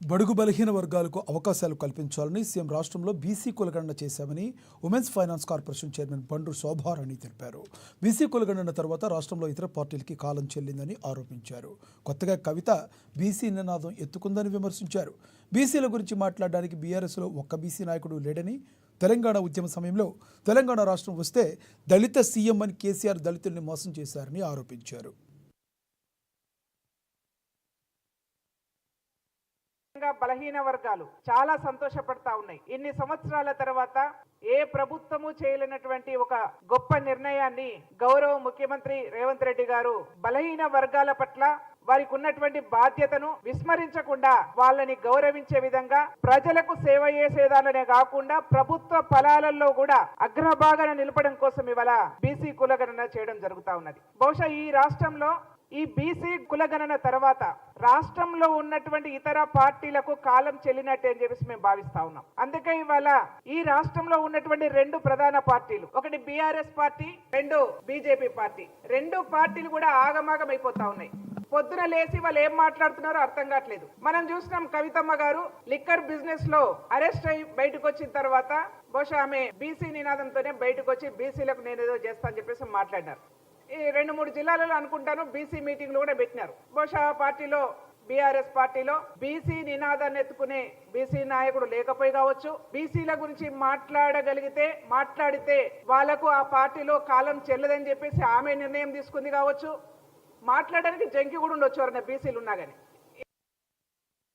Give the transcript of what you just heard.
బడుగు బలహీన వర్గాలకు అవకాశాలు కల్పించాలని సీఎం రాష్ట్రంలో బీసీ కులగణన చేశామని women's finance corporation chairman Bandru Shobharani తెలిపారు. బీసీ కులగణన తర్వాత రాష్ట్రంలో ఇతర పార్టీలకి కాలం చెల్లిందని ఆరోపించారు. కొత్తగా కవిత బీసీ నినాదం ఎత్తుకుందని విమర్శించారు. బీసీల గురించి మాట్లాడడానికి బీఆర్ఎస్లో ఒక్క బీసీ నాయకుడు లేడని, తెలంగాణ ఉద్యమ సమయంలో తెలంగాణ రాష్ట్రం వస్తే దళిత సీఎం అని కేసీఆర్ దళితుల్ని మోసం చేశారని ఆరోపించారు. బలహీన వర్గాలు చాలా సంతోషపడతా ఉన్నాయి. ఇన్ని సంవత్సరాల తర్వాత ఏ ప్రభుత్వము చేయలేనటువంటి ఒక గొప్ప నిర్ణయాన్ని గౌరవ ముఖ్యమంత్రి రేవంత్ రెడ్డి గారు బలహీన వర్గాల పట్ల వారికి ఉన్నటువంటి బాధ్యతను విస్మరించకుండా వాళ్ళని గౌరవించే విధంగా ప్రజలకు సేవ చేసేదాలనే కాకుండా ప్రభుత్వ ఫలాలలో కూడా అగ్రభాగాన నిలపడం కోసం ఇవాళ బీసీ కులగణన చేయడం జరుగుతా ఉన్నది. బహుశా ఈ రాష్ట్రంలో ఈ బీసీ కులగణన తర్వాత రాష్ట్రంలో ఉన్నటువంటి ఇతర పార్టీలకు కాలం చెల్లినట్టే అని చెప్పేసి మేము భావిస్తా ఉన్నాం. అందుకే ఇవాళ ఈ రాష్ట్రంలో ఉన్నటువంటి రెండు ప్రధాన పార్టీలు, ఒకటి బీఆర్ఎస్ పార్టీ, రెండు బీజేపీ పార్టీ, రెండు పార్టీలు కూడా ఆగమాగం అయిపోతా ఉన్నాయి. పొద్దున లేచి వాళ్ళు ఏం మాట్లాడుతున్నారో అర్థం కావట్లేదు. మనం చూసినాం కవితమ్మ గారు లిక్కర్ బిజినెస్ లో అరెస్ట్ అయి బయటకు వచ్చిన తర్వాత బహుశా ఆమె బీసీ నినాదంతోనే బయటకు వచ్చి బీసీలకు నేను ఏదో చేస్తా అని చెప్పేసి మాట్లాడినారు. ఈ 2-3 జిల్లాలలో అనుకుంటాను బీసీ మీటింగ్లు కూడా పెట్టినారు. బహుశా పార్టీలో బీఆర్ఎస్ పార్టీలో బీసీ నినాదాన్ని ఎత్తుకునే బీసీ నాయకుడు లేకపోయి కావచ్చు. బీసీల గురించి మాట్లాడితే వాళ్లకు ఆ పార్టీలో కాలం చెల్లదని చెప్పేసి ఆమె నిర్ణయం తీసుకుంది కావచ్చు. మాట్లాడడానికి జంకి కూడా ఉండొచ్చు ఎవరైనా బీసీలు ఉన్నా కానీ.